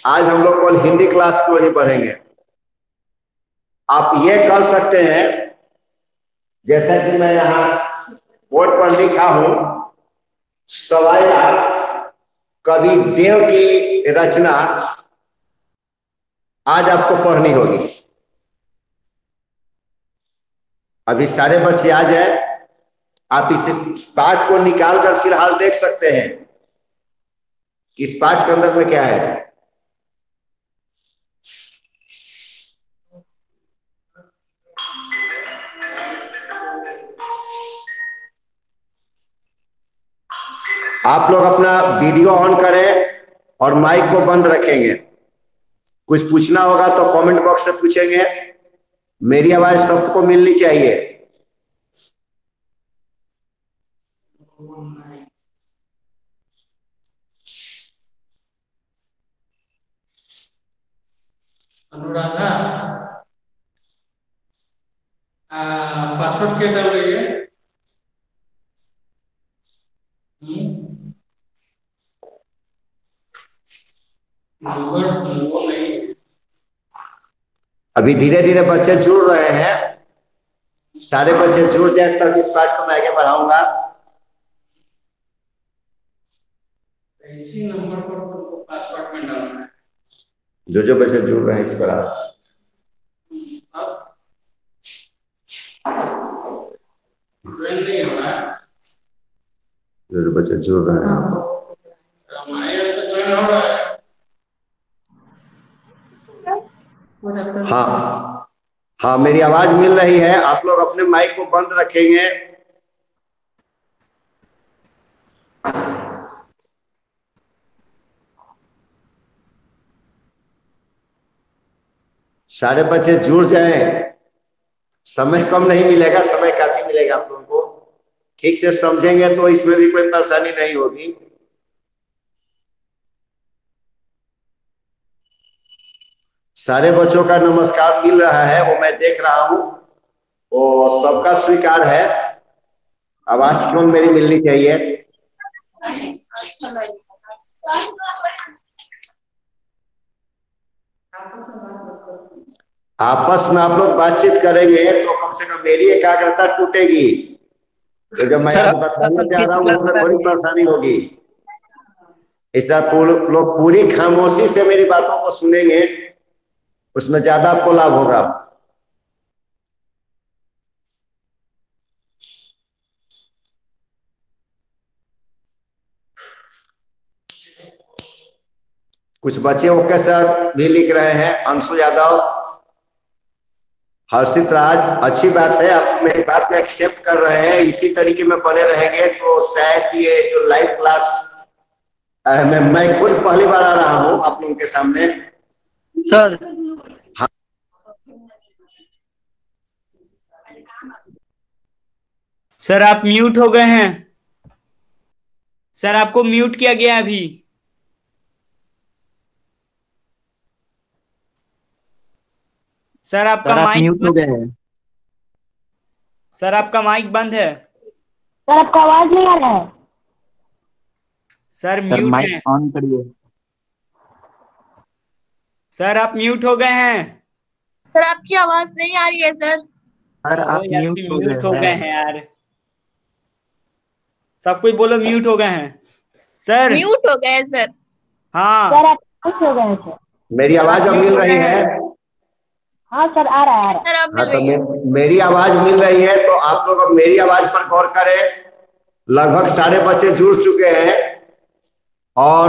आज हम लोग केवल हिंदी क्लास को ही पढ़ेंगे। आप ये कर सकते हैं, जैसा कि मैं यहाँ बोर्ड पर लिखा हूं, सवाया कवि देव की रचना आज आपको पढ़नी होगी। अभी सारे बच्चे आ जाए, आप इस पाठ को निकाल कर फिलहाल देख सकते हैं कि इस पाठ के अंदर में क्या है। आप लोग अपना वीडियो ऑन करें और माइक को बंद रखेंगे। कुछ पूछना होगा तो कमेंट बॉक्स से पूछेंगे। मेरी आवाज सबको मिलनी चाहिए। अनुराधा पासवर्ड क्या डाल रही है? नंबर वो नहीं। अभी धीरे धीरे बच्चे जुड़ रहे हैं। सारे बच्चे जुड़ जाए तब इस पाठ को मैं आगे बढ़ाऊंगा। इसी नंबर पर पासवर्ड में डालना है। जो बच्चे जुड़ रहे हैं इस पर आप नहीं हो रहा है। जो बच्चे जुड़ रहे हैं हमारे यहाँ तो ज्वाइन हो रहा है। हाँ हाँ, मेरी आवाज मिल रही है। आप लोग अपने माइक को बंद रखेंगे। सारे बच्चे जुड़ जाएं। समय कम नहीं मिलेगा, समय काफी मिलेगा आप लोगों को। ठीक से समझेंगे तो इसमें भी कोई परेशानी नहीं होगी। सारे बच्चों का नमस्कार मिल रहा है, वो मैं देख रहा हूं। वो सबका स्वीकार है। आवाज क्यों मेरी मिलनी चाहिए। आपस में आप लोग बातचीत करेंगे तो कम से कम मेरी एकाग्रता टूटेगी। तो जब मैं आज बताने जा रहा हूँ उसमें थोड़ी परेशानी होगी। इस तरह लोग पूरी खामोशी से मेरी बातों को सुनेंगे, उसमें ज्यादा आपको लाभ होगा। कुछ बच्चे ओके सर भी लिख रहे हैं। अंशु यादव, हर्षित राज, अच्छी बात है। आप मेरी बात को एक्सेप्ट कर रहे हैं। इसी तरीके में बने रहेंगे तो शायद ये जो लाइव क्लास मैं खुद पहली बार आ रहा हूं आप लोगों के सामने सर। हाँ। सर आप म्यूट हो गए हैं। सर आपको म्यूट किया गया अभी। सर आपका माइक म्यूट हो गए हैं। सर आपका माइक बंद है। सर आपका आवाज नहीं आ रहा है। सर सर म्यूट है। माइक ऑन करिए। सर आप म्यूट हो गए हैं। सर आपकी आवाज नहीं आ रही है सर। सर आप यार म्यूट हो म्यूट हो गए गए हैं। हैं यार। सब कोई बोलो म्यूट हो गए हैं। सर म्यूट हो गए सर। हाँ सर आप म्यूट हो गए सर। मेरी सर आवाज आप अब म्यूट मिल हो गए रही है। हैं। हाँ सर आ रहा है, आ रहा है। सर आप हाँ, मिल तो रही है। मेरी आवाज मिल रही है तो आप लोग अब मेरी आवाज पर गौर करें। लगभग सारे बच्चे जुड़ चुके हैं और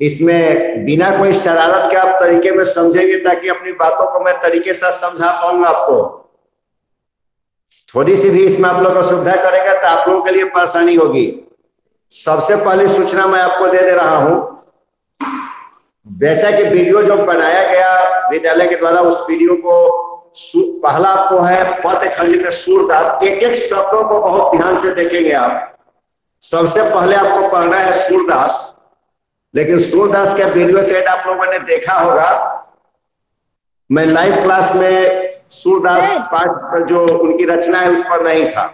इसमें बिना कोई शरारत के आप तरीके में समझेंगे ताकि अपनी बातों को मैं तरीके से समझा पाऊंगा आपको। थोड़ी सी भी इसमें आप लोग असुविधा करेंगे तो आप लोगों के लिए परेशानी होगी। सबसे पहली सूचना मैं आपको दे दे रहा हूं। वैसा कि वीडियो जो बनाया गया विद्यालय के द्वारा, उस वीडियो को पहला आपको है पद खंड में सूरदास। एक एक शब्दों को बहुत ध्यान से देखेंगे आप। सबसे पहले आपको पढ़ना है सूरदास। लेकिन सूरदास के वीडियो शायद आप लोगों ने देखा होगा। मैं लाइव क्लास में सूरदास पाठ पर जो उनकी रचना है उस पर नहीं था,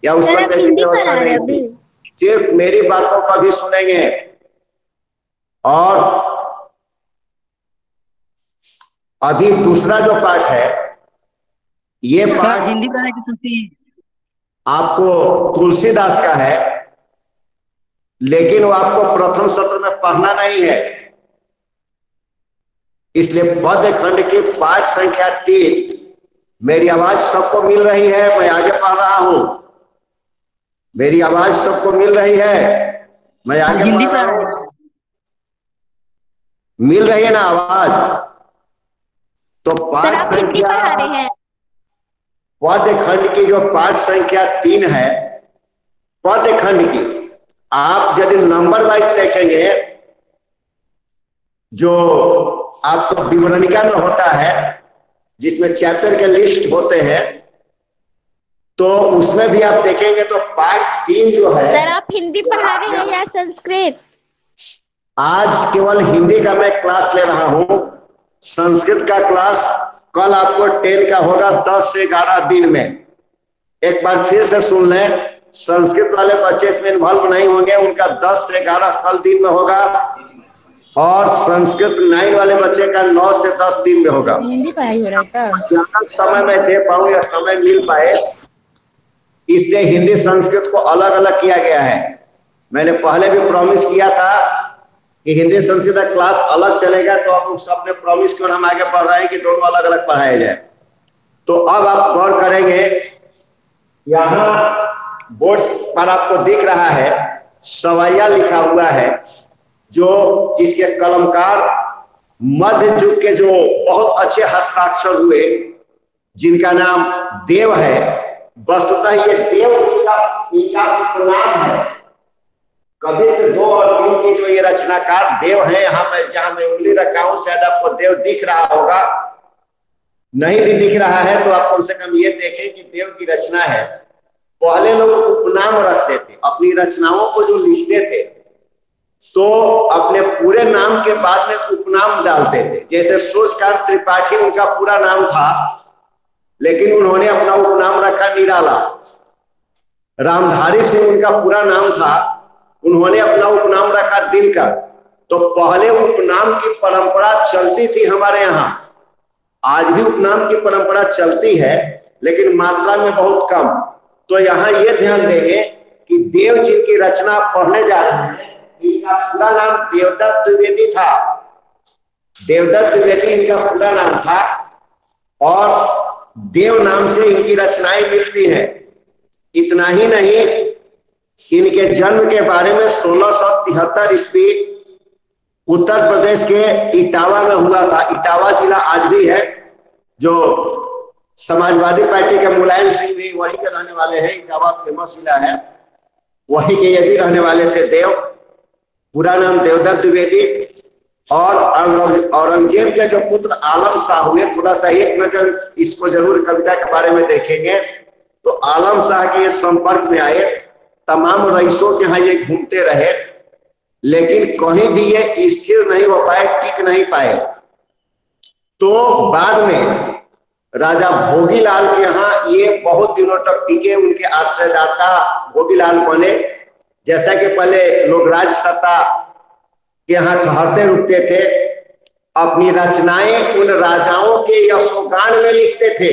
या उस पर जैसी व्यवस्था नहीं थी। सिर्फ मेरी बातों को भी सुनेंगे। और अभी दूसरा जो पाठ है, ये पाठ हिंदी पढ़ाने की सोची आपको तुलसीदास का है, लेकिन वो आपको प्रथम सत्र में पढ़ना नहीं है। इसलिए पद्य खंड की पाठ संख्या 3, मेरी आवाज सबको मिल रही है? मैं आगे पढ़ रहा हूं। मेरी आवाज सबको मिल रही है? मैं आगे पढ़ रहा हूं। मिल रही है ना आवाज? तो पाठ संख्या पद्य खंड की जो पाठ संख्या 3 है, पद्य खंड की, आप यदि नंबर वाइज देखेंगे, जो आपको विवरणिका में होता है, जिसमें चैप्टर के लिस्ट होते हैं, तो उसमें भी आप देखेंगे तो पाठ 3 जो है। सर आप हिंदी पढ़ा रहे हैं या संस्कृत? आज केवल हिंदी का मैं क्लास ले रहा हूं। संस्कृत का क्लास कल आपको 10 का होगा, 10 से 11 दिन में। एक बार फिर से सुन लें, संस्कृत वाले बच्चे इसमें इन्वॉल्व नहीं होंगे, उनका 10 से 11 कल दिन में होगा, और संस्कृत 9 वाले बच्चे का 9 से 10 दिन में होगा। हिंदी पढ़ाई हो रहा है। ज्यादा समय मैं दे पाऊं या समय मिल पाए, इसलिए हिंदी संस्कृत को अलग अलग किया गया है। मैंने पहले भी प्रॉमिस किया था कि हिंदी संस्कृत का क्लास अलग चलेगा, तो आप लोग सबने प्रॉमिस किया, हम आगे बढ़ रहे हैं कि दोनों अलग अलग पढ़ाया जाए। तो अब आप गौर करेंगे, यहाँ बोर्ड पर आपको दिख रहा है सवैया लिखा हुआ है, जो जिसके कलमकार मध्य युग के जो बहुत अच्छे हस्ताक्षर हुए, जिनका नाम देव है। वस्तुतः ये देव इनका उपनाम है। कबीर 2 और 3 की जो ये रचनाकार देव है, यहाँ मैं जहां मैं उंगली रखा हूं, शायद आपको देव दिख रहा होगा। नहीं भी दिख रहा है तो आप कम से कम ये देखें कि देव की रचना है। पहले लोग उपनाम रखते थे, अपनी रचनाओं को जो लिखते थे तो अपने पूरे नाम के बाद में उपनाम डालते थे। जैसे सूर्यकांत त्रिपाठी उनका पूरा नाम था, लेकिन उन्होंने अपना उपनाम रखा निराला। रामधारी सिंह उनका पूरा नाम था, उन्होंने अपना उपनाम रखा दिनकर। तो पहले उपनाम की परंपरा चलती थी हमारे यहाँ। आज भी उपनाम की परंपरा चलती है, लेकिन मात्रा में बहुत कम। तो यहाँ ये ध्यान देंगे कि देव जी की रचना पढ़ने जा रहे हैं। इनका पूरा नाम देवदत्त द्विवेदी था। देवदत्त द्विवेदी इनका पूरा नाम था, और देव नाम से इनकी रचनाएं मिलती हैं। इतना ही नहीं, इनके जन्म के बारे में 1673 ईस्वी उत्तर प्रदेश के इटावा में हुआ था। इटावा जिला आज भी है, जो समाजवादी पार्टी के मुलायम सिंह भी वही के रहने वाले हैं। इटावा फेमस जिला है, वही के ये भी रहने वाले थे देव। पूरा नाम देवदत्त द्विवेदी। और औरंगजेब के जो पुत्र आलम शाह हुए, थोड़ा सा एक नजर इसको जरूर कविता के बारे में देखेंगे तो आलम शाह के ये संपर्क में आए, तमाम रईसों के यहाँ ये घूमते रहे, लेकिन कहीं भी ये स्थिर नहीं हो पाए, टिक नहीं पाए। तो बाद में राजा भोगीलाल के यहाँ ये बहुत दिनों तक टिके, उनके आश्रयदाता भोगीलाल बने। जैसा कि पहले लोग राज सत्ता के यहाँ ठहरते रुकते थे, अपनी रचनाएं उन राजाओं के यशोगान में लिखते थे,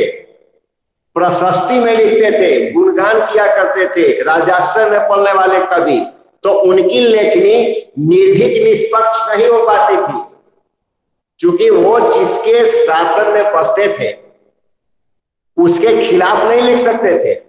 प्रशस्ति में लिखते थे, गुणगान किया करते थे। राजाश्रय में पढ़ने वाले कवि, तो उनकी लेखनी निर्भीक निष्पक्ष नहीं हो पाती थी, क्योंकि वो जिसके शासन में बसते थे उसके खिलाफ नहीं लिख सकते थे।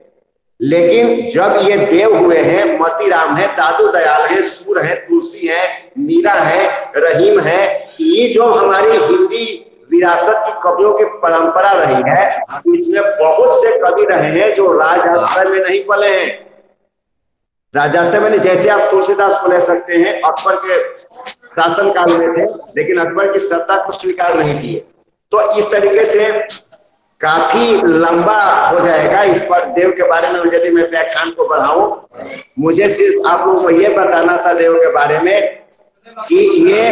लेकिन जब ये देव हुए हैं, मतीराम है, दादू दयाल है, सूर है, तुलसी है, मीरा है, रहीम है, ये जो हमारी हिंदी विरासत की कवियों की परंपरा रही है, इसमें बहुत से कवि रहे हैं जो राजाश्रय में नहीं पले हैं। राजाश्रय में, जैसे आप तुलसीदास को ले सकते हैं, अकबर के शासन काल में थे, लेकिन अकबर की सत्ता को स्वीकार नहीं किए। तो इस तरीके से काफी लंबा हो जाएगा। इस पर देव के बारे में यदि मैं व्याख्यान को बढ़ाऊं, मुझे सिर्फ आप लोगों को यह बताना था देव के बारे में कि ये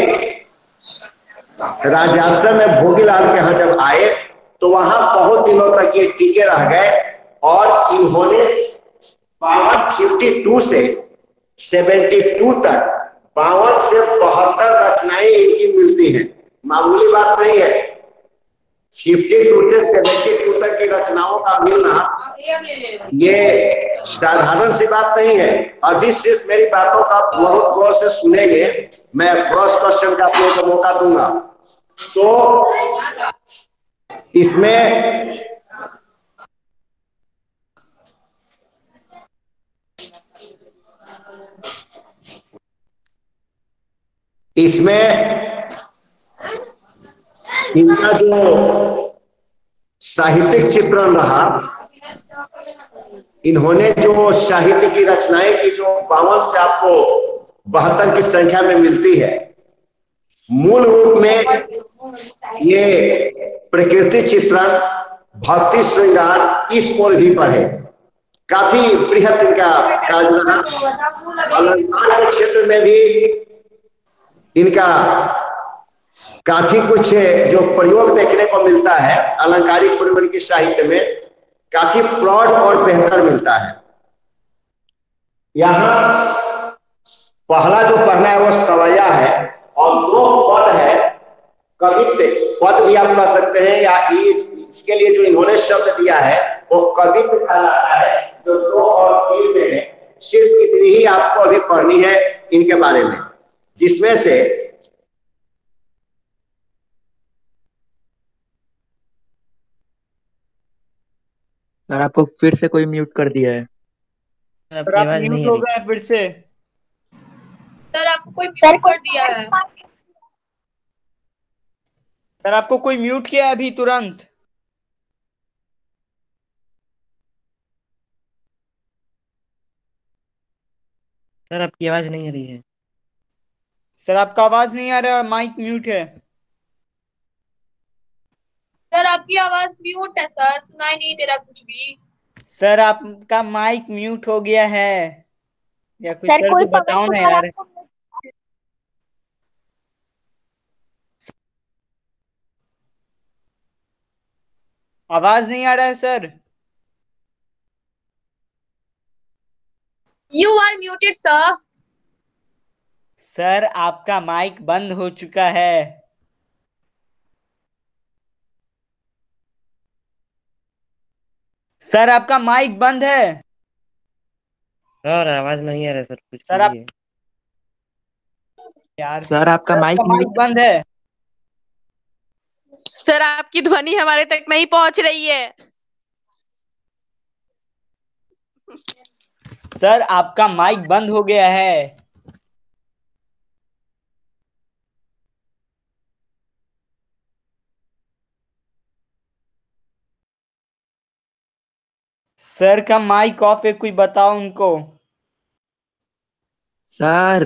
राजाश्रय में भोगीलाल के यहाँ जब आए तो वहां बहुत दिनों तक ये टिके रह गए, और इन्होंने 52 से 72 तक 52 से 72 रचना मिलती हैं, मामूली बात नहीं है। 52 से 72 तक की रचनाओं का मिलना ये साधारण सी बात नहीं है। अभी सिर्फ मेरी बातों का बहुत गौर से सुनेंगे, मैं क्रॉस क्वेश्चन का आप लोगों को मौका दूंगा। तो इसमें इनका जो साहित्यिक चित्रण रहा, इन्होंने जो साहित्य की रचनाएं की जो 52 से आपको 72 की संख्या में मिलती है, मूल रूप में ये प्रकृति चित्रण, भक्ति श्रृंगार इस ओर भी पढ़े। काफी बृहत इनका कार्य रहा। अलंकार के क्षेत्र में भी इनका काफी कुछ जो प्रयोग देखने को मिलता है, अलंकारिक प्रयोग के साहित्य में काफी प्रौढ़ और बेहतर मिलता है। यहाँ पहला जो पढ़ना है वो सवैया है और 2 पद है, कवित्व पद भी आप कह सकते हैं, या इसके लिए जो इन्होंने शब्द दिया है वो कवित्व कहलाता है, जो 2 और 3 में है। सिर्फ इतनी ही आपको अभी पढ़नी है इनके बारे में, जिसमें से सर आपको फिर से कोई म्यूट कर दिया है। सर आप म्यूट हो गए फिर से। सर आपको कोई म्यूट कर दिया है। सर आपको कोई म्यूट किया है अभी तुरंत। सर आपकी आवाज नहीं आ रही है। सर आपका आवाज नहीं आ रहा है, माइक म्यूट है। सर आपकी आवाज म्यूट है सर, सुनाई नहीं दे रहा कुछ भी। सर आपका माइक म्यूट हो गया है, या कुछ सर सर कोई को बताओ ना यार। आवाज नहीं आ रहा है sir. You are muted sir. Sir आपका माइक बंद हो चुका है। सर आपका माइक बंद है। सर आवाज नहीं आ रहा सर, कुछ सर आप कीजिए। यार सर आपका माइक बंद है। सर आपकी ध्वनि हमारे तक नहीं पहुंच रही है। सर आपका माइक बंद हो गया है। सर का माइक ऑफ है, कोई बताओ उनको। सर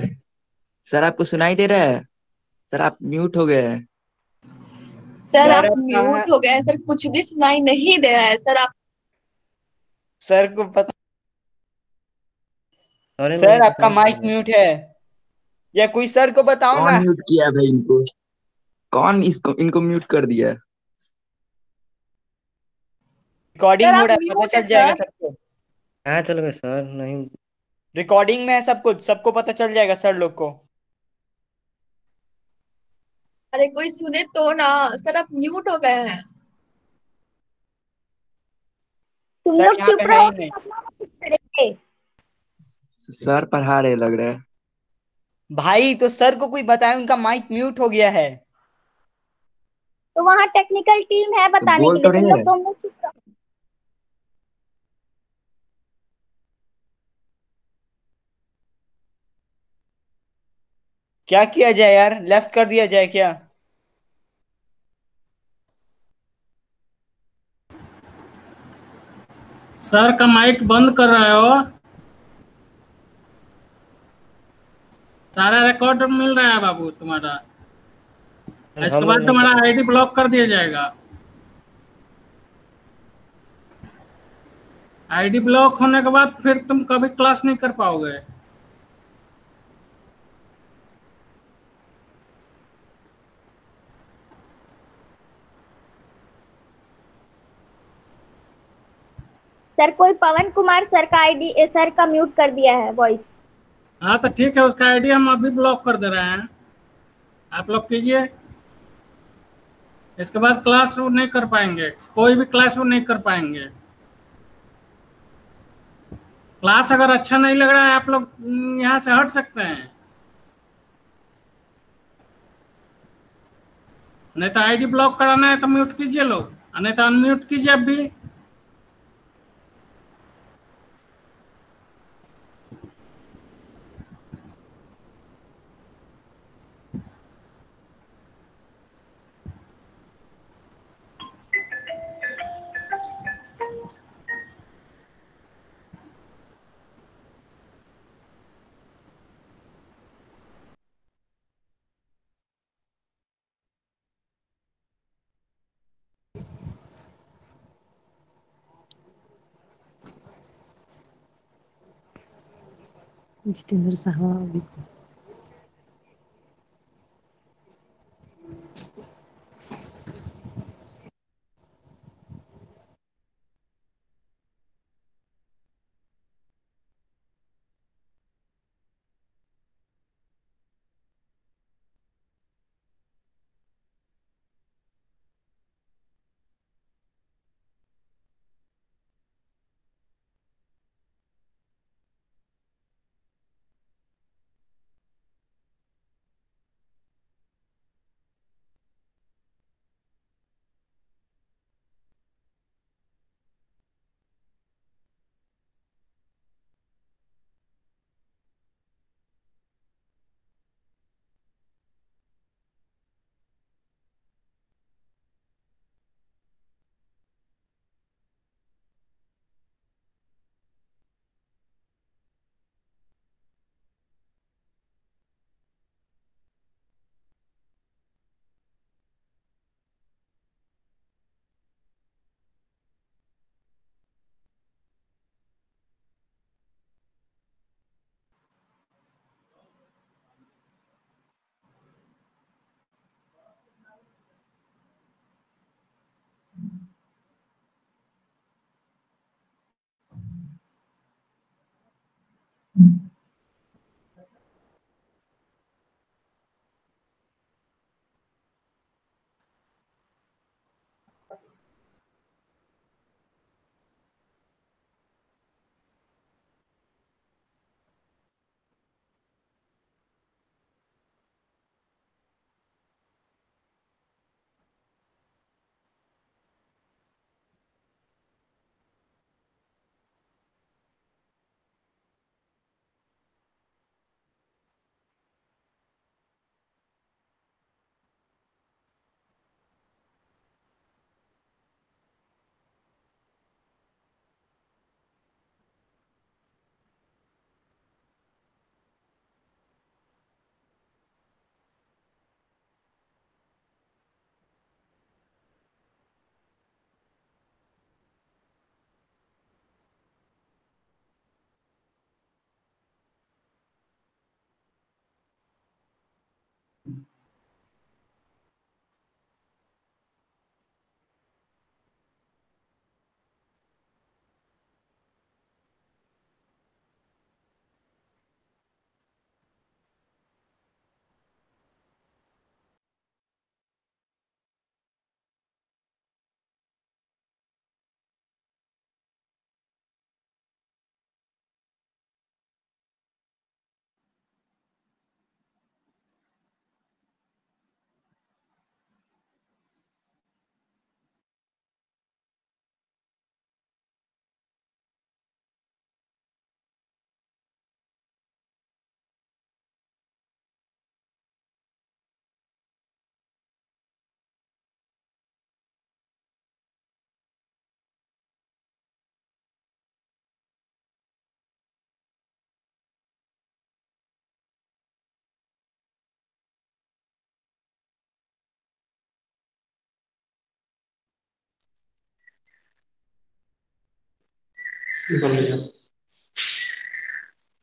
सर आपको सुनाई दे रहा है? सर आप म्यूट हो गए हैं। सर आप कहाँ म्यूट हो गए सर, कुछ भी सुनाई नहीं दे रहा है सर। आप सर को पता। सर सर आपका माइक म्यूट है, या कोई सर को बताओ कौन ना। म्यूट किया भाई इनको? कौन इनको म्यूट कर दिया? रिकॉर्डिंग सर हो आप रहा है, पता म्यूट है चल जाएगा सर। सबको। हाँ चल गए सर, नहीं रिकॉर्डिंग में है सब कुछ, सबको पता चल जाएगा सर लोग को। अरे कोई सुने तो ना सर, आप म्यूट हो गए हैं। तुम सर लोग यहाँ चुप पे है रहो, ही नहीं। करेंगे। सर पढ़ा रहे लग रहा है। भाई तो सर को कोई बताए, उनका माइक म्यूट हो गया है। तो वहाँ टेक्निकल टीम है तो बताने बोल के तो लिए, रहे हैं। तुम लोग चुप रहो। क्या किया जाए यार, लेफ्ट कर दिया जाए क्या? सर का माइक बंद कर रहे हो। सारा रिकॉर्ड मिल रहा है बाबू तुम्हारा। इसके बाद तुम्हारा आईडी ब्लॉक कर दिया जाएगा। आईडी ब्लॉक होने के बाद फिर तुम कभी क्लास नहीं कर पाओगे। सर कोई पवन कुमार सर का आईडी सर का म्यूट कर दिया है वॉइस। हाँ तो ठीक है, उसका आईडी हम अभी ब्लॉक कर दे रहे हैं, आप लोग कीजिए। इसके बाद क्लास शुरू नहीं कर पाएंगे, कोई भी क्लास शुरू नहीं कर पाएंगे। क्लास अगर अच्छा नहीं लग रहा है आप लोग यहाँ से हट सकते हैं, नहीं तो आईडी ब्लॉक कराना है तो म्यूट कीजिए लोग, नहीं तो अनम्यूट कीजिए अब भी। जितेंद्र साहब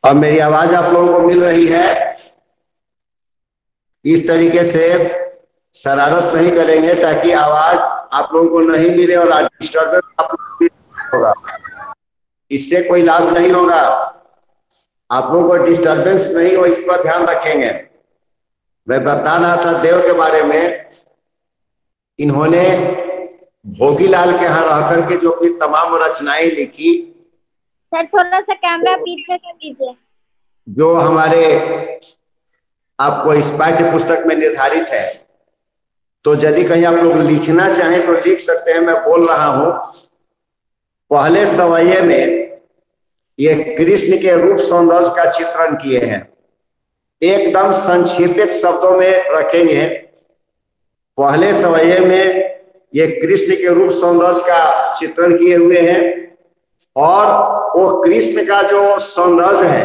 अब मेरी आवाज आप लोगों को मिल रही है? इस तरीके से शरारत नहीं करेंगे ताकि आवाज आप लोगों को नहीं मिले और डिस्टर्बेंस आप लोगों को होगा, इससे कोई लाभ नहीं होगा। आप लोगों को डिस्टर्बेंस नहीं हो, इस पर ध्यान रखेंगे। मैं बता रहा था देव के बारे में इन्होंने भोगीलाल के यहाँ रह करके जो अपनी तमाम रचनाएं लिखी, सर थोड़ा सा कैमरा पीछे कर लीजिए, जो हमारे आपको इस पाठ्य पुस्तक में निर्धारित है। तो यदि कहीं आप लोग लिखना चाहें तो लिख सकते हैं। मैं बोल रहा हूं, पहले सवये में ये कृष्ण के रूप सौंदर्य का चित्रण किए हैं। एकदम संक्षिप्त शब्दों में रखेंगे। पहले सवये में ये कृष्ण के रूप सौंदर्य का चित्रण किए हुए हैं और वो कृष्ण का जो सौंदर्य है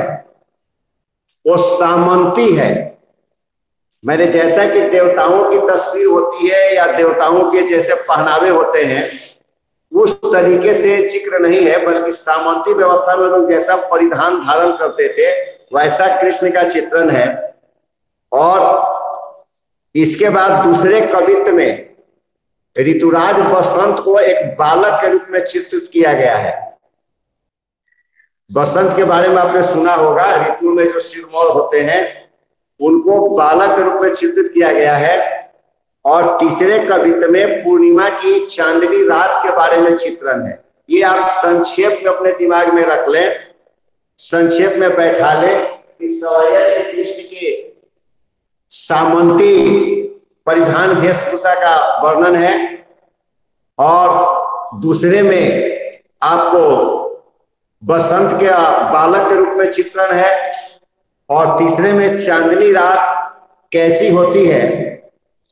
वो सामंती है। मैंने जैसा कि देवताओं की तस्वीर होती है या देवताओं के जैसे पहनावे होते हैं उस तरीके से जिक्र नहीं है, बल्कि सामंती व्यवस्था में लोग जैसा परिधान धारण करते थे वैसा कृष्ण का चित्रण है। और इसके बाद दूसरे कवित्व में ऋतुराज बसंत को एक बालक के रूप में चित्रित किया गया है। बसंत के बारे में आपने सुना होगा, ऋतु में जो सिरमौर होते हैं उनको बालक के रूप में चित्रित किया गया है। और तीसरे कवित्व में पूर्णिमा की चांदनी रात के बारे में चित्रण है। ये आप संक्षेप में अपने दिमाग में रख लें, संक्षेप में बैठा लें कि सवैया के कृष्ण के सामंती परिधान वेशभूषा का वर्णन है और दूसरे में आपको बसंत के बालक के रूप में चित्रण है और तीसरे में चांदनी रात कैसी होती है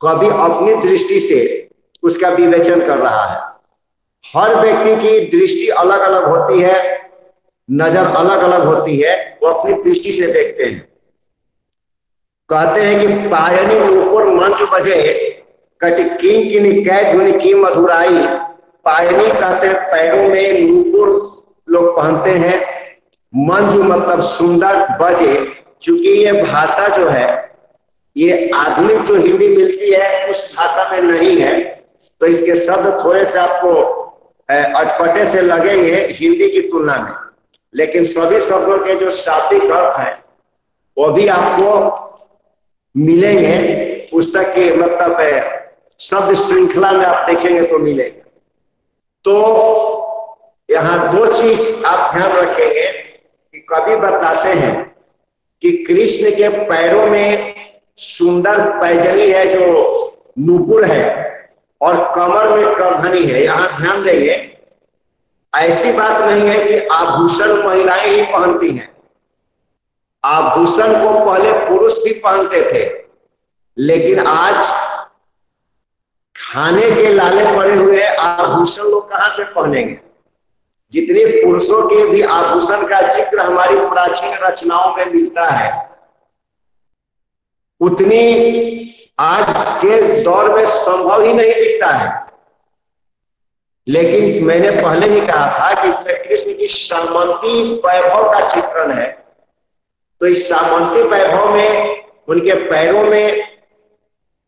कवि अपनी दृष्टि से उसका विवेचन कर रहा है। हर व्यक्ति की दृष्टि अलग अलग होती है, नजर अलग अलग होती है, वो अपनी दृष्टि से देखते हैं। कहते हैं कि पायनी नूपुर मंच बजे कटकिन की निकै धुन की मधुराई। पायनी कहते हैं पैरों में नूपुर लोग पहनते हैं, मंजू मतलब सुंदर, बजे चूंकि ये भाषा जो है ये आधुनिक जो हिंदी मिलती है उस भाषा में नहीं है, तो इसके शब्द थोड़े से आपको अटपटे से लगेंगे हिंदी की तुलना में, लेकिन सभी शब्दों के जो शाब्दिक अर्थ है वो भी आपको मिलेंगे पुस्तक के मतलब शब्द श्रृंखला में आप देखेंगे तो मिलेंगे। तो यहाँ दो चीज आप ध्यान रखेंगे कि कवि बताते हैं कि कृष्ण के पैरों में सुंदर पैजनी है जो नूपुर है और कमर में करधनी है। यहाँ ध्यान देंगे, ऐसी बात नहीं है कि आभूषण महिलाएं ही पहनती हैं। आभूषण को पहले पुरुष भी पहनते थे, लेकिन आज खाने के लाले पड़े हुए आभूषण लोग कहां से पहनेंगे। जितने पुरुषों के भी आभूषण का जिक्र हमारी प्राचीन रचनाओं में मिलता है, उतनी आज के दौर में संभव ही नहीं दिखता है। लेकिन मैंने पहले ही कहा था कि इसमें कृष्ण की सामंती वैभव का चित्रण है, तो इस सामंती वैभव में उनके पैरों में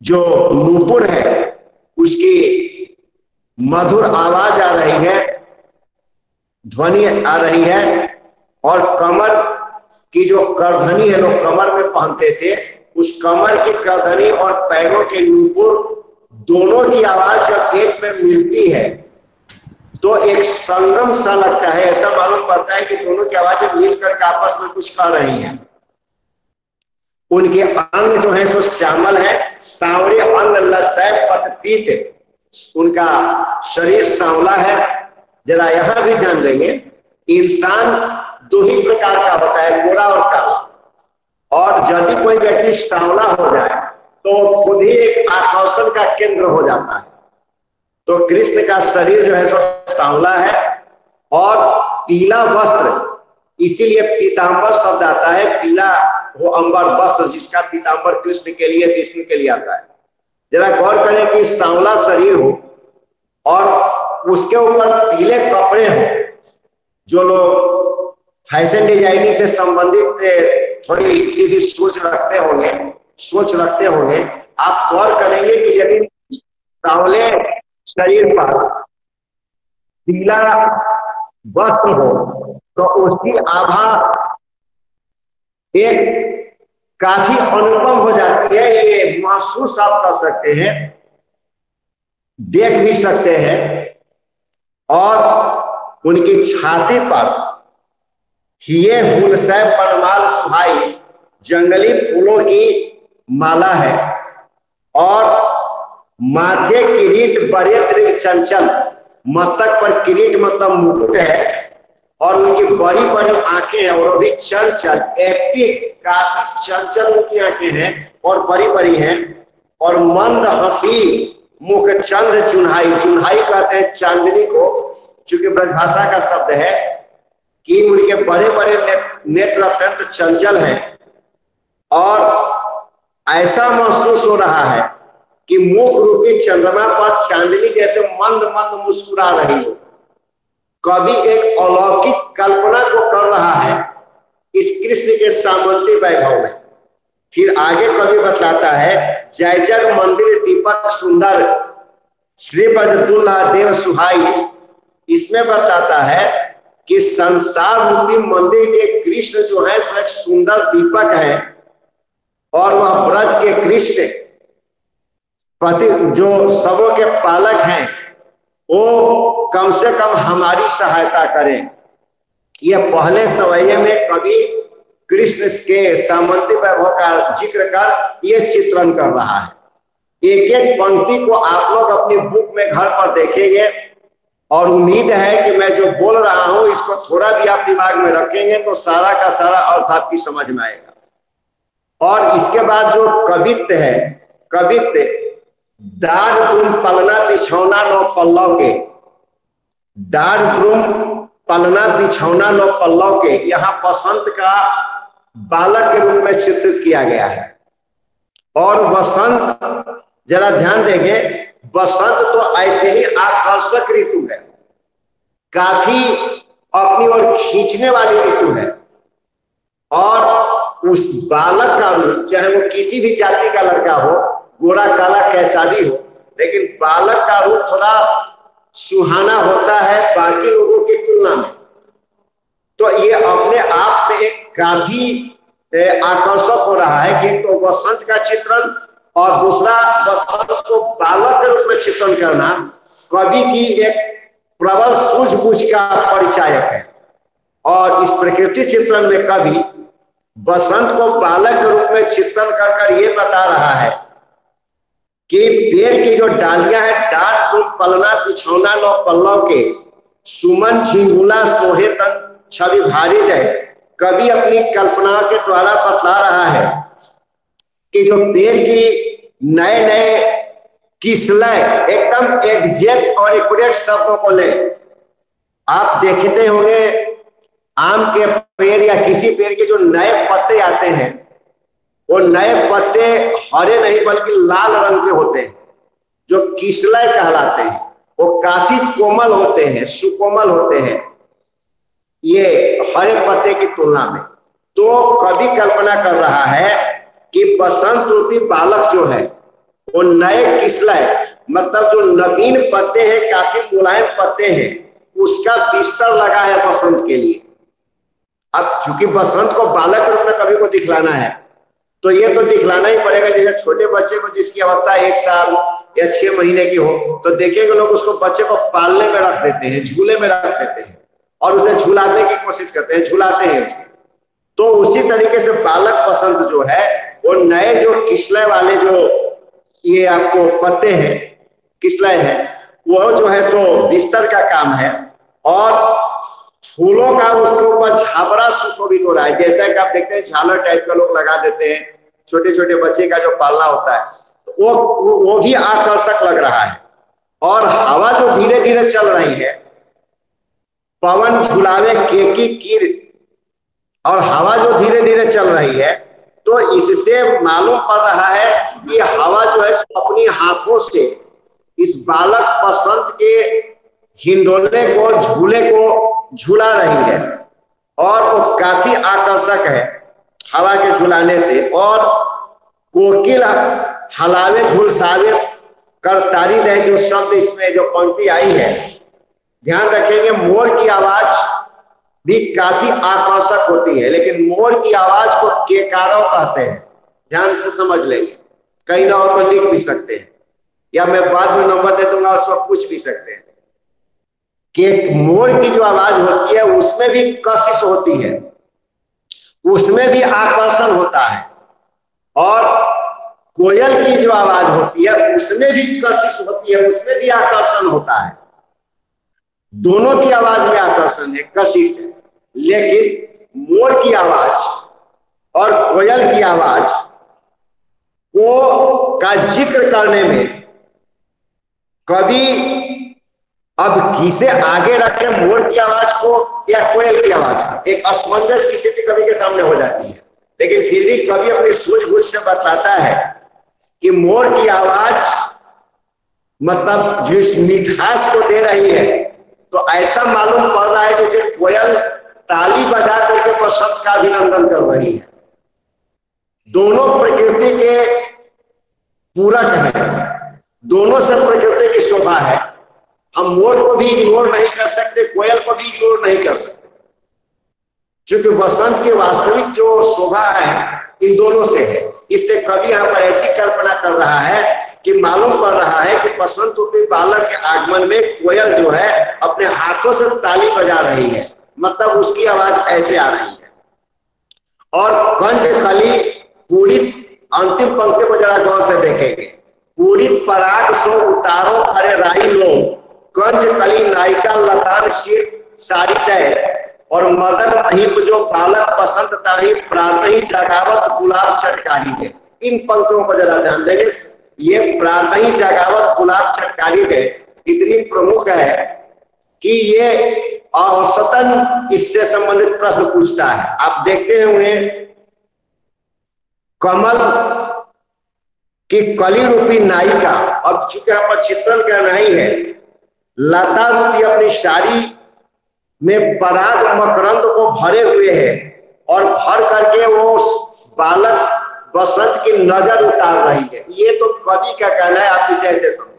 जो नूपुर है उसकी मधुर आवाज आ रही है, ध्वनि आ रही है, और कमर की जो करधनी है लोग कमर में पहनते थे, उस कमर की करधनी और पैरों के नूपुर दोनों की आवाज जब एक में मिलती है तो एक संगम सा लगता है। ऐसा मालूम पड़ता है कि दोनों की आवाजें मिलकर के आपस में कुछ कह रही हैं। उनके अंग जो है सो श्यामल है, सांवरे अंग लसै पतपीत, उनका शरीर सांवला है। जरा यहां भी ध्यान देंगे, इंसान दो ही प्रकार का होता है, गोरा और काला, और यदि कोई व्यक्ति सांवला हो जाए तो खुद ही एक आकर्षण का केंद्र हो जाता है। तो कृष्ण का शरीर जो है सो सांवला है और पीला वस्त्र, इसीलिए पीतांबर शब्द आता है। पीला वो अंबर वस्त्र जिसका पीतांबर कृष्ण के लिए, विष्णु के लिए आता है। जरा गौर करें कि सांवला शरीर हो और उसके ऊपर पीले कपड़े हो। जो लोग फैशन डिजाइनिंग से संबंधित थोड़ी सीधी सोच रखते होंगे, आप गौर करेंगे कि यदि सांवले शरीर पर पीला वस्त्र हो तो उसकी आभा एक काफी अनुपम हो जाती है। ये महसूस आप कर सकते हैं देख भी सकते हैं। और उनकी छाती पर हिये हुलसै बनमाल सुहाई जंगली फूलों की माला है। और माथे किरीट बड़े दृढ़ चंचल, मस्तक पर किरीट मतलब मुकुट है। और उनकी बड़ी बड़ी आंखें हैं और भी चंचल, एक्टिव, काफी चंचल उनकी आंखें हैं और बड़ी बड़ी हैं। और मंद हंसी मुख चंद चुन्हाई, चुन्हाई कहते हैं चांदनी को, चूंकि ब्रजभाषा का शब्द है कि उनके बड़े बड़े नेत्र अत्यंत चंचल हैं। और ऐसा महसूस हो रहा है कि मुख रूपी चंद्रमा पर चांदनी जैसे मंद मंद मुस्कुरा रही हो। कवि एक अलौकिक कल्पना को कर रहा है इस कृष्ण के सामंती वैभव में। फिर आगे कवि बतलाता है, जय जग मंदिर दीपक सुंदर श्री ब्रजदुल्हा देव सुहाई। इसमें बताता है कि संसार रूपी मंदिर के कृष्ण जो है सो एक सुंदर दीपक है। और वह ब्रज के कृष्ण पति जो सबों के पालक हैं, वो कम से कम हमारी सहायता करें। यह पहले सवैये में कवि कृष्ण के सामंती वैभव का जिक्र कर ये चित्रण कर रहा है। एक एक पंक्ति को आप लोग अपनी बुक में घर पर देखेंगे और उम्मीद है कि मैं जो बोल रहा हूं इसको थोड़ा भी आप दिमाग में रखेंगे तो सारा का सारा अर्थ आपकी समझ में आएगा। और इसके बाद जो कवित्व है, कवित्व डाढ़ द्रुम पलना बिछौना नो पल्लव के, डाढ़ द्रुम पलना बिछौना नो पल्लव के, यहाँ बसंत का बालक के रूप में चित्रित किया गया है। और बसंत जरा ध्यान देंगे, बसंत तो ऐसे ही आकर्षक ऋतु है, काफी अपनी ओर खींचने वाली ऋतु है। और उस बालक का रूप, चाहे वो किसी भी जाति का लड़का हो, गोरा काला कैसा भी हो, लेकिन बालक का रूप थोड़ा सुहाना होता है बाकी लोगों की तुलना में। तो ये अपने आप में एक काफी आकर्षक हो रहा है कि तो बसंत का चित्रण और दूसरा बसंत को बालक के रूप में चित्रण करना कवि की एक प्रबल सूझबूझ का परिचायक है। और इस प्रकृति चित्रण में कवि बसंत को बालक के रूप में चित्रण कर कर ये बता रहा है कि पेड़ की जो डालियां हैं, डांट तुम पलना बिछौना नो पल्लव के, सुमन झिंगुला सोहे तन छवि भारी दे। कवि अपनी कल्पना के द्वारा बतला रहा है कि जो पेड़ की नए नए किसलय एकदम एग्जैक्ट और एक्यूरेट शब्दों को ले, आप देखते होंगे आम के पेड़ या किसी पेड़ के जो नए पत्ते आते हैं, वो नए पत्ते हरे नहीं बल्कि लाल रंग के होते हैं, जो किसलय कहलाते हैं। वो काफी कोमल होते हैं, सुकोमल होते हैं ये हरे पत्ते की तुलना में। तो कवि कल्पना कर रहा है कि बसंत रूपी बालक जो है वो नए किसलय मतलब जो नवीन पत्ते हैं, काफी मुलायम पत्ते हैं, उसका बिस्तर लगा है बसंत के लिए। अब चूंकि बसंत को बालक रूप में कवि को दिखलाना है तो ये तो दिखलाना ही पड़ेगा। जैसे छोटे बच्चे को जिसकी अवस्था 1 साल या 6 महीने की हो तो देखेंगे लोग उसको बच्चे को पालने में रख देते हैं, झूले में रख देते हैं और उसे झुलाने की कोशिश करते हैं, झुलाते हैं उसे। तो उसी तरीके से बालक बसंत जो है वो नए जो किसलय वाले जो ये आपको पत्ते हैं, किसलय है, वो जो है सो बिस्तर का काम है। और फूलों का उसके ऊपर छाबड़ा सुशोभित हो रहा है। जैसा कि आप देखते हैं झालर टाइप का लोग लगा देते हैं, छोटे छोटे बच्चे का जो पालना होता है, वो भी आकर्षक लग रहा है। और हवा जो धीरे धीरे चल रही है, पवन झुलावे केकी कीर, और हवा जो धीरे धीरे चल रही है, तो इससे मालूम पड़ रहा है कि हवा जो है अपनी हाथों से इस बालक बसंत के हिंडोले को, झूले को झूला रही है। और वो काफी आकर्षक है हवा के झुलाने से। और कोकिल हलावे झुलसावे करतारी दे, जो शब्द इसमें जो पंक्ति आई है, ध्यान रखेंगे मोर की आवाज भी काफी आकर्षक होती है, लेकिन मोर की आवाज को केकारो कहते हैं। ध्यान से समझ लेंगे, कहीं ना हो तो लिख भी सकते हैं। या मैं बाद में नंबर दे दूंगा, उस वक्त पूछ भी सकते हैं कि एक मोर की जो आवाज होती है उसमें भी कशिश होती है, उसमें भी आकर्षण होता है, और कोयल की जो आवाज होती है उसमें भी कशिश होती है, उसमें भी आकर्षण होता है। दोनों की आवाज में आकर्षण है, कशिश है, लेकिन मोर की आवाज और कोयल की आवाज को का जिक्र करने में कभी अब किसे आगे रखे, मोर की आवाज को या कोयल की आवाज को, एक असमंजस की स्थिति कवि के सामने हो जाती है। लेकिन फिर भी कवि अपनी सूझबूझ से बताता है कि मोर की आवाज मतलब जो इस मिठास को दे रही है, तो ऐसा मालूम पड़ रहा है जैसे कोयल ताली बजा करके बसंत का अभिनंदन कर रही है। दोनों प्रकृति के पूरक है, दोनों से प्रकृति की शोभा है। हम मोर को भी इग्नोर नहीं कर सकते, कोयल को भी इग्नोर नहीं कर सकते, क्योंकि बसंत की वास्तविक जो शोभा है इन दोनों से है। इसलिए कवि यहाँ पर ऐसी कल्पना कर रहा है कि मालूम पड़ रहा है कि बसंत रूपी बालक के आगमन में कोयल जो है अपने हाथों से ताली बजा रही है, मतलब उसकी आवाज ऐसे आ रही है। और कंज कली पूरित, अंतिम पंक्ति को जरा गौर से देखेंगे, पूरित पराग सो उतारो अरे राई लो, कंज कली नायिका लतान शीर सारी तय, और मदन महिप जो बालक बसंत ताही प्रातः ही जगावत गुलाब चटकारी है। इन पंक्तियों को जरा ध्यान देंगे, ये प्रातः ही जगावत गुलाब चटकारी है इतनी प्रमुख है कि ये औसतन इससे संबंधित प्रश्न पूछता है। आप देखते हुए कमल की कली रूपी नायिका, अब चूंकि यहाँ पर चित्रण करना ही है, लता रूपी अपनी साड़ी में पराग मकरंद को भरे हुए है और भर करके वो बालक बसंत की नजर उतार रही है। ये तो कवि का कहना है, आप इसे ऐसे समझे।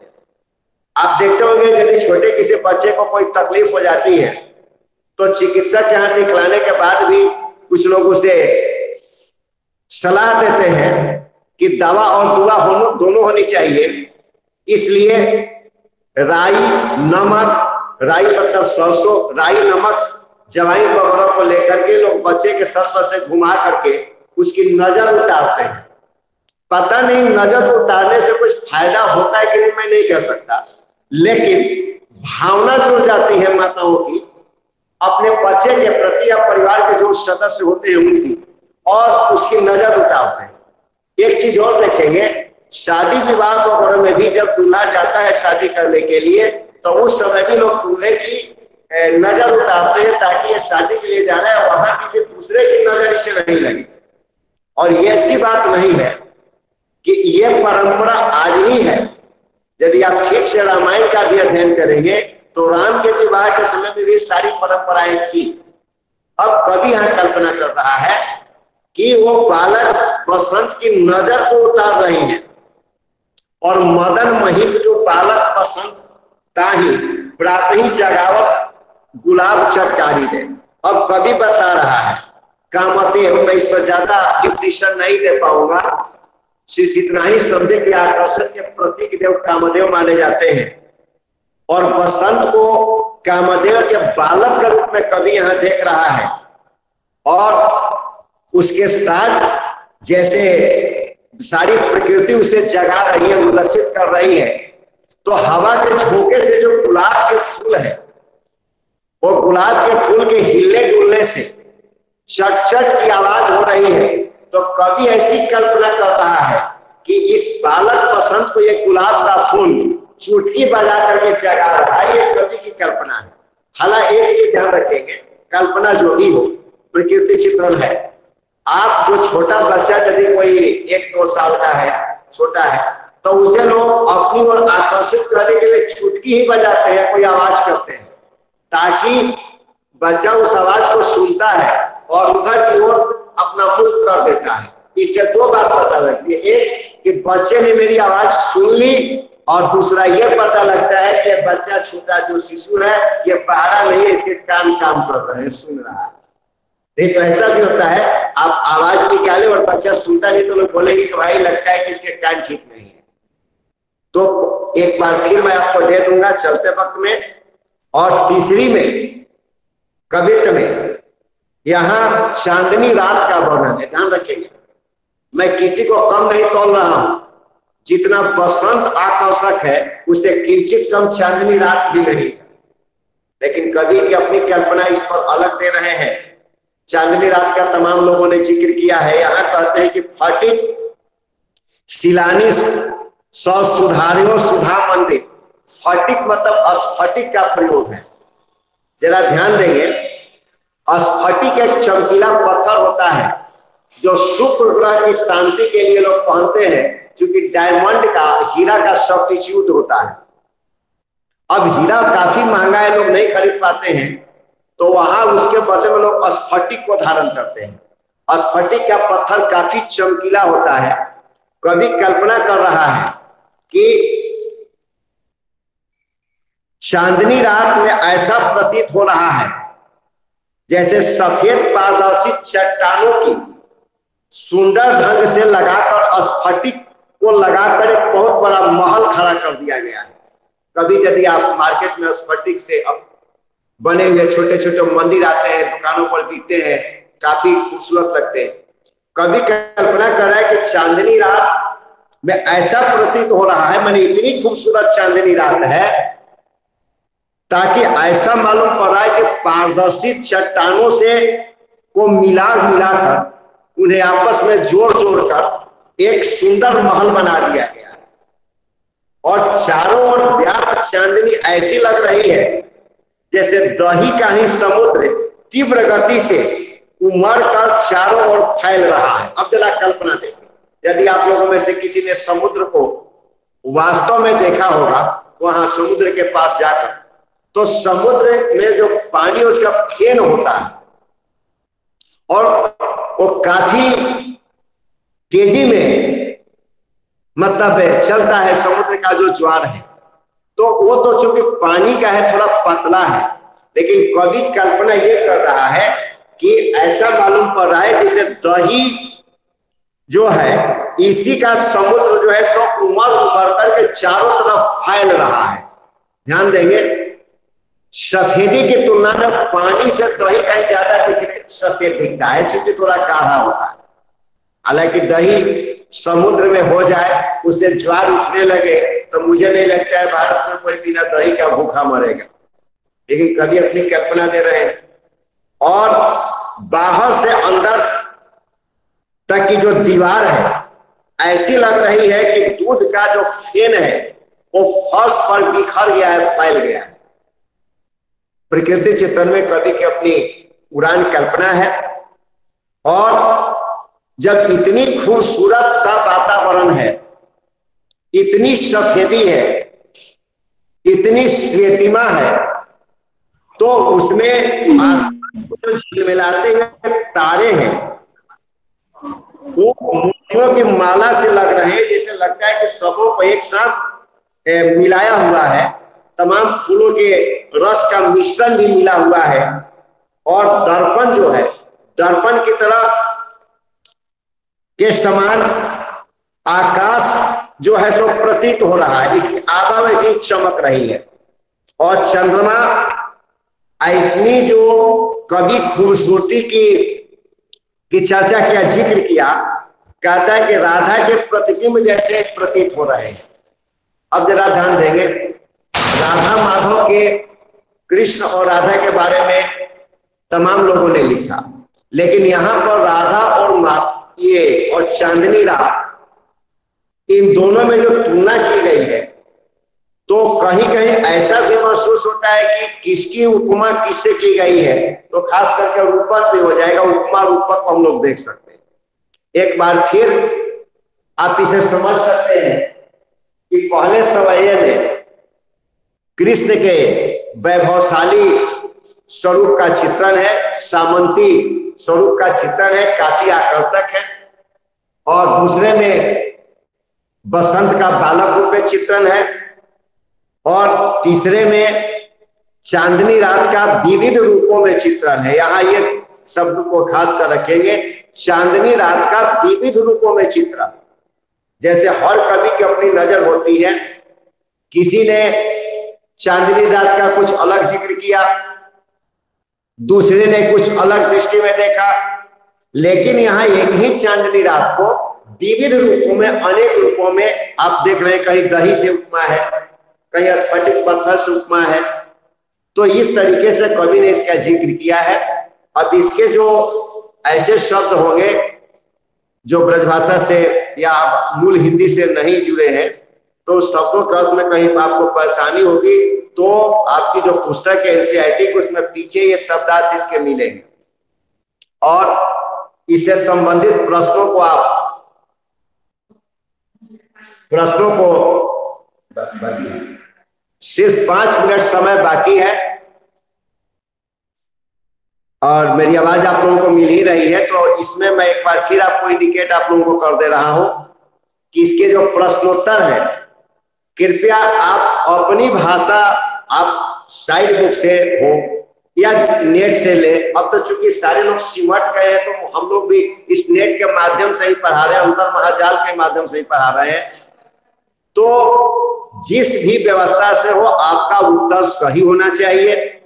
आप देखते होंगे यदि छोटे किसी बच्चे को कोई तकलीफ हो जाती है तो चिकित्सक के यहाँ दिखलाने के बाद भी कुछ लोग उसे सलाह देते हैं कि दवा और दुआ दोनों होनी चाहिए। इसलिए राई नमक, राई मतलब सरसों, राई नमक जवाइन वगैरह को लेकर के लोग बच्चे के सर पर से घुमा करके उसकी नजर उतारते हैं। पता नहीं नजर उतारने से कुछ फायदा होता है कि नहीं, मैं नहीं कह सकता, लेकिन भावना जुड़ जाती है माताओं की अपने बच्चे के प्रति या परिवार के जो सदस्य होते हैं उनकी, और उसकी नजर उतारते हैं। एक चीज और देखेंगे, शादी विवाह वगैरह में भी जब दूल्हा जाता है शादी करने के लिए तो उस समय भी लोग दूल्हे की नजर उतारते हैं ताकि ये शादी के लिए जाना है, वहां किसी दूसरे की नजर इसे नहीं लगे। और ये ऐसी बात नहीं है कि ये परंपरा आज ही है। यदि आप ठीक से रामायण का भी अध्ययन करेंगे तो राम के विवाह के समय में भी सारी परंपराएं थी। अब कवि यहाँ कल्पना कर रहा है कि वो बालक बसंत की नजर को उतार रही हैं और मदन महिप जो बालक बसंत ताही प्रातः ही जगावत गुलाब चटकारी दे। अब कवि बता रहा है कामदेव, मैं इस पर ज्यादा डिफिनेशन नहीं दे पाऊंगा, सिर्फ इतना ही समझे कि आकर्षण के प्रतीक देव कामदेव माने जाते हैं और बसंत को कामदेव के बालक के रूप में कवि यहाँ देख रहा है। और उसके साथ जैसे सारी प्रकृति उसे जगा रही है, उल्लसित कर रही है, तो हवा के झोंके से जो गुलाब के फूल है वो गुलाब के फूल के हिलने डुलने से चट चट की आवाज हो रही है। तो कवि ऐसी कल्पना कर रहा है कि इस बालक बसंत को ये गुलाब का फूल चुटकी बजा करके जगा रहा है। ये कवि की कल्पना है। हालांकि एक चीज ध्यान रखेंगे, कल्पना जो भी हो प्रकृति चित्रण है। आप जो छोटा बच्चा यदि कोई 1-2 साल का है, छोटा है, तो उसे लोग अपनी ओर आकर्षित करने के लिए चुटकी ही बजाते हैं, कोई आवाज करते हैं, ताकि बच्चा उस आवाज को सुनता है और उधर की ओर अपना मुख कर देता है। इससे 2 बात पता लगती है, एक कि बच्चे ने मेरी आवाज सुन ली, और दूसरा ये पता लगता है कि बच्चा छोटा जो शिशु है ये पहाड़ा नहीं है, इसके कान काम कर रहे हैं, सुन रहा है। नहीं तो ऐसा भी होता है आप आवाज निकाले और बच्चा सुनता नहीं तो लोग बोलेंगे कि भाई लगता है कि इसके कान ठीक नहीं है। तो एक बार फिर मैं आपको दे दूंगा चलते वक्त में। और तीसरी में कवित्व में यहाँ चांदनी रात का वर्णन है, ध्यान रखेंगे। मैं किसी को कम नहीं तोल रहा हूं, जितना बसंत आकर्षक है उससे किंचित कम चांदनी रात भी नहीं है। लेकिन कवि की अपनी कल्पना इस पर अलग दे रहे हैं। चांदनी रात का तमाम लोगों ने जिक्र किया है। यहाँ कहते हैं कि फटिक शिलानी सौ सुधारियों सुधा मंदिर। स्फटिक मतलब स्फटिक का प्रयोग है, जरा ध्यान देंगे। स्फटिक एक चमकीला पत्थर होता है जो शुक्र ग्रह की शांति के लिए लोग पहनते हैं, क्योंकि डायमंड का हीरा का सब्स्टिट्यूट होता है। अब हीरा काफी महंगा है, लोग नहीं खरीद पाते हैं, तो वहां उसके बदले में लोग स्फटिक को धारण करते हैं। स्फटिक का पत्थर काफी चमकीला होता है। कवि कल्पना कर रहा है कि चांदनी रात में ऐसा प्रतीत हो रहा है जैसे सफेद पारदर्शी चट्टानों की सुंदर ढंग से लगाकर स्फटिक को लगाकर एक बहुत बड़ा महल खड़ा कर दिया गया है। कभी यदि आप मार्केट में स्फटिक से अब बने हुए छोटे छोटे मंदिर आते हैं, दुकानों पर बिकते हैं, काफी खूबसूरत लगते हैं। कभी कल्पना कर रहा है कि चांदनी रात में ऐसा प्रतीत हो रहा है, माने इतनी खूबसूरत चांदनी रात है ताकि ऐसा मालूम पड़ रहा है कि पारदर्शी चट्टानों से को मिलाकर उन्हें आपस में जोड़ एक सुंदर महल बना दिया गया है। और चारों ओर व्याप्त चांदनी ऐसी लग रही है जैसे दही का ही समुद्र तीव्र गति से उमड़ कर चारों ओर फैल रहा है। अब जरा कल्पना देखिए, यदि आप लोगों में से किसी ने समुद्र को वास्तव में देखा होगा, वहां समुद्र के पास जाकर, तो समुद्र में जो पानी उसका फेन होता है और वो काफी तेजी में मतलब चलता है। समुद्र का जो ज्वार है तो वो तो चूंकि पानी का है, थोड़ा पतला है, लेकिन कवि कल्पना ये कर रहा है कि ऐसा मालूम पड़ रहा है जैसे दही जो है इसी का समुद्र जो है सो उमड़ करके चारों तरफ फैल रहा है। ध्यान देंगे, सफेदी की तुलना में पानी से दही कहीं ज्यादा सफेद दिखता है, क्योंकि थोड़ा गाढ़ा होता है। हालांकि दही समुद्र में हो जाए, उससे ज्वार उठने लगे, तो मुझे नहीं लगता है भारत में कोई बिना दही का भूखा मरेगा। लेकिन कभी अपनी कल्पना दे रहे हैं। और बाहर से अंदर तक की जो दीवार है ऐसी लग रही है कि दूध का जो फेन है वो फर्श पर बिखर गया है, फैल गया है। प्रकृति चित्रण में कवि की अपनी उड़ान कल्पना है। और जब इतनी खूबसूरत सा वातावरण है, इतनी सफेदी है, इतनी श्वेतिमा है, तो उसमें आसमान को जो झिलमिलाते हुए तारे हैं वो मोतियों की माला से लग रहे हैं, जैसे लगता है कि सबों को एक साथ मिलाया हुआ है। तमाम फूलों के रस का मिश्रण भी मिला हुआ है। और दर्पण जो है, दर्पण की तरह के समान आकाश जो है सो प्रतीत हो रहा है, इसकी आभा वैसी चमक रही है। और चंद्रमा इतनी जो कभी खूबसूरती की चर्चा किया, जिक्र किया, कहता है कि राधा के प्रतिबिंब जैसे प्रतीत हो रहे हैं। अब जरा ध्यान देंगे, राधा माधव के, कृष्ण और राधा के बारे में तमाम लोगों ने लिखा, लेकिन यहां पर राधा और ये और चांदनी रात, इन दोनों में जो तुलना की गई है, तो कहीं कहीं ऐसा भी महसूस होता है कि किसकी उपमा किससे की गई है, तो खास करके रूपक भी हो जाएगा। उपमा रूपक को हम लोग देख सकते हैं। एक बार फिर आप इसे समझ सकते हैं कि पहले सवैये में कृष्ण के वैभवशाली स्वरूप का चित्रण है, सामंती स्वरूप का चित्रण है, काफी आकर्षक है। और दूसरे में बसंत का बालक रूप में चित्रण है। और तीसरे में चांदनी रात का विविध रूपों में चित्रण है। यहाँ ये शब्द को खास कर रखेंगे, चांदनी रात का विविध रूपों में चित्रण। जैसे हर कवि की अपनी नजर होती है किसी ने चांदनी रात का कुछ अलग जिक्र किया, दूसरे ने कुछ अलग दृष्टि में देखा, लेकिन यहाँ एक ही चांदनी रात को विविध रूपों में, अनेक रूपों में आप देख रहे हैं। कहीं दही से उपमा है, कहीं स्फटिक पत्थर से उपमा है। तो इस तरीके से कवि ने इसका जिक्र किया है। अब इसके जो ऐसे शब्द होंगे जो ब्रजभाषा से या मूल हिंदी से नहीं जुड़े हैं, तो शब्दों के अर्थ में कहीं आपको परेशानी होगी, तो आपकी जो पुस्तक है एनसीईआरटी की, उसमें पीछे ये शब्दार्थ इसके मिलेंगे और इससे संबंधित प्रश्नों को सिर्फ 5 मिनट समय बाकी है और मेरी आवाज आप लोगों को मिल ही रही है। तो इसमें मैं एक बार फिर आपको इंडिकेट आप लोगों को कर दे रहा हूं कि इसके जो प्रश्नोत्तर है, कृपया आप अपनी भाषा आप साइड बुक से हो या नेट से ले। अब तो चूंकि सारे लोग सिमट गए हैं, तो हम लोग भी इस नेट के माध्यम से ही पढ़ा रहे हैं, अंतर महाजाल के माध्यम से ही पढ़ा रहे हैं। तो जिस भी व्यवस्था से हो, आपका उत्तर सही होना चाहिए,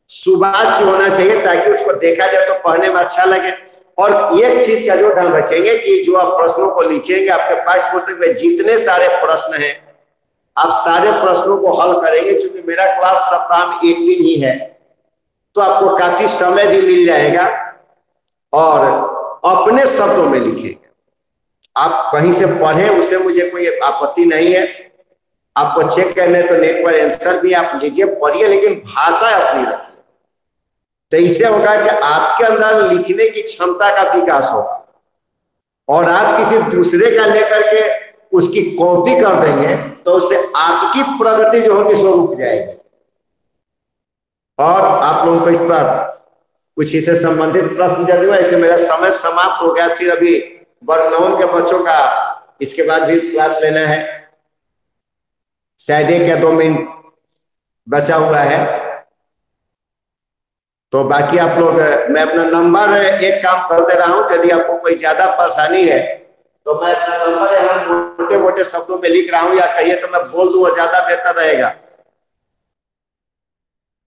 सुवाच्य होना चाहिए, ताकि उसको देखा जाए तो पढ़ने में अच्छा लगे। और एक चीज का जो ध्यान रखेंगे कि जो आप प्रश्नों को लिखेंगे, आपके पाठ्य पुस्तक में जितने सारे प्रश्न हैं, आप सारे प्रश्नों को हल करेंगे। चूंकि मेरा क्लास सप्ताह में एक दिन ही है, तो आपको काफी समय भी मिल जाएगा और अपने शब्दों में लिखेंगे। आप कहीं से पढ़ें, उससे मुझे कोई आपत्ति नहीं है। आपको चेक करने तो नेट पर आंसर भी आप लीजिए, पढ़िए, लेकिन भाषा अपनी रखिए। तो इससे होगा कि आपके अंदर लिखने की क्षमता का विकास होगा और आप किसी दूसरे का लेकर के उसकी कॉपी कर देंगे तो उससे आपकी प्रगति जो होगी सो रुक जाएगी। और आप लोगों को इस पर कुछ इससे संबंधित प्रश्न यदि ऐसे मेरा समय समाप्त हो गया, फिर अभी वर्ग 9 के बच्चों का इसके बाद भी क्लास लेना है, शायद 1 या 2 मिनट बचा हुआ है। तो बाकी आप लोग, मैं अपना नंबर एक काम कर दे रहा हूं, यदि आपको कोई ज्यादा परेशानी है तो मैं अपना नंबर यहाँ मोटे मोटे शब्दों में लिख रहा हूं, या कहिए तो मैं बोल दूं, ज्यादा बेहतर रहेगा।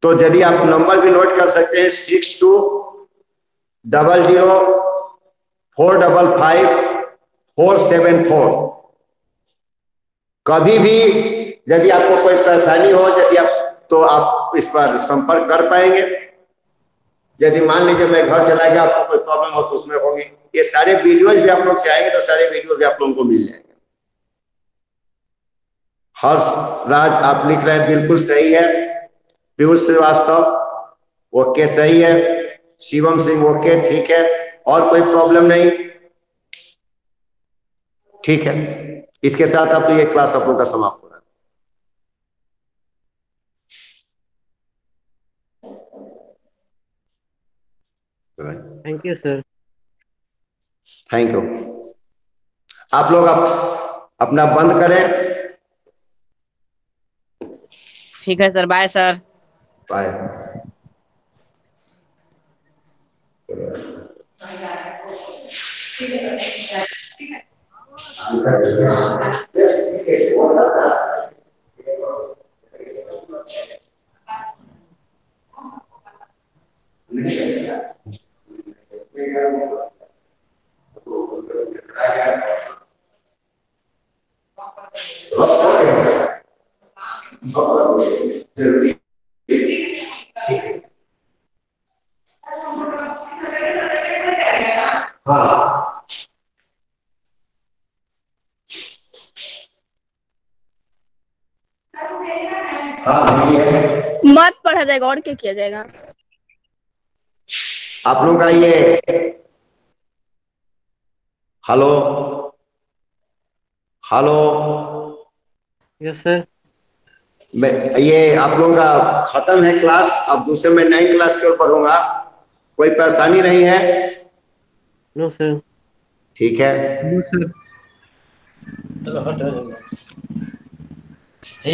तो यदि आप नंबर भी नोट कर सकते हैं, 6200455474। कभी भी यदि आपको कोई परेशानी हो, यदि आप, तो आप इस पर संपर्क कर पाएंगे। यदि मान लीजिए मैं घर चला गया, आपको कोई प्रॉब्लम हो तो उसमें होगी। ये सारे वीडियोज भी आप लोग चाहेंगे तो सारे वीडियो भी आप लोगों को मिल जाएंगे। हर्ष राज आप लिख रहे हैं, बिल्कुल सही है। पीयूष श्रीवास्तव ओके, सही है। शिवम सिंह ओके, ठीक है। और कोई प्रॉब्लम नहीं, ठीक है। इसके साथ आप ये क्लास आप लोगों का समाप्त हो रहा है। Thank you sir. Thank you. आप लोग अपना बंद करें। ठीक है सर, बाय सर। बाय। मत पढ़ा जाएगा और क्या किया जाएगा? आप लोग का ये हेलो हेलो, यस सर। ये आप लोगों का खत्म है क्लास। अब दूसरे में 9 क्लास के ऊपर पढ़ूंगा। कोई परेशानी नहीं है? No sir. ठीक है। No sir.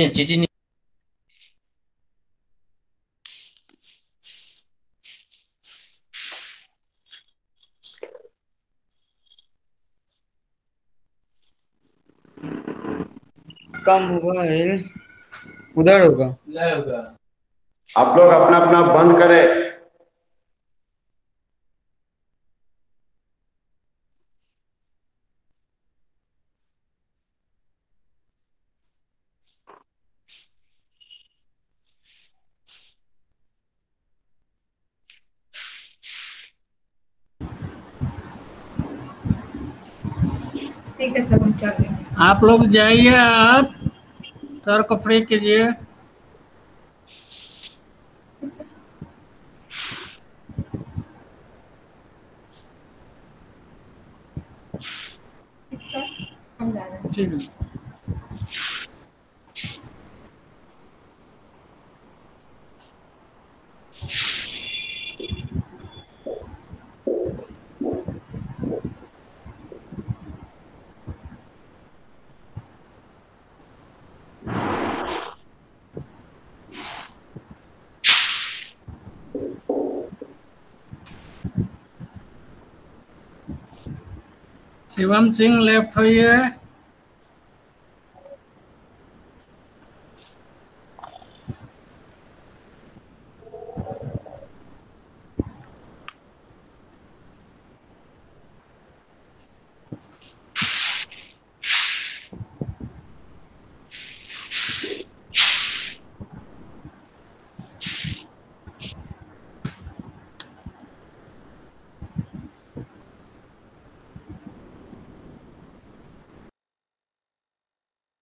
चीटी नहीं। कम हुआ है। उधर होगा। आप लोग अपना अपना बंद करें। ठीक है सर, हम चल रहे हैं। आप लोग जाइए, आप सर को फ्री कीजिए। ठीक सर, हम जा रहे हैं। ठीक है। शिवम सिंह लेफ्ट होइए।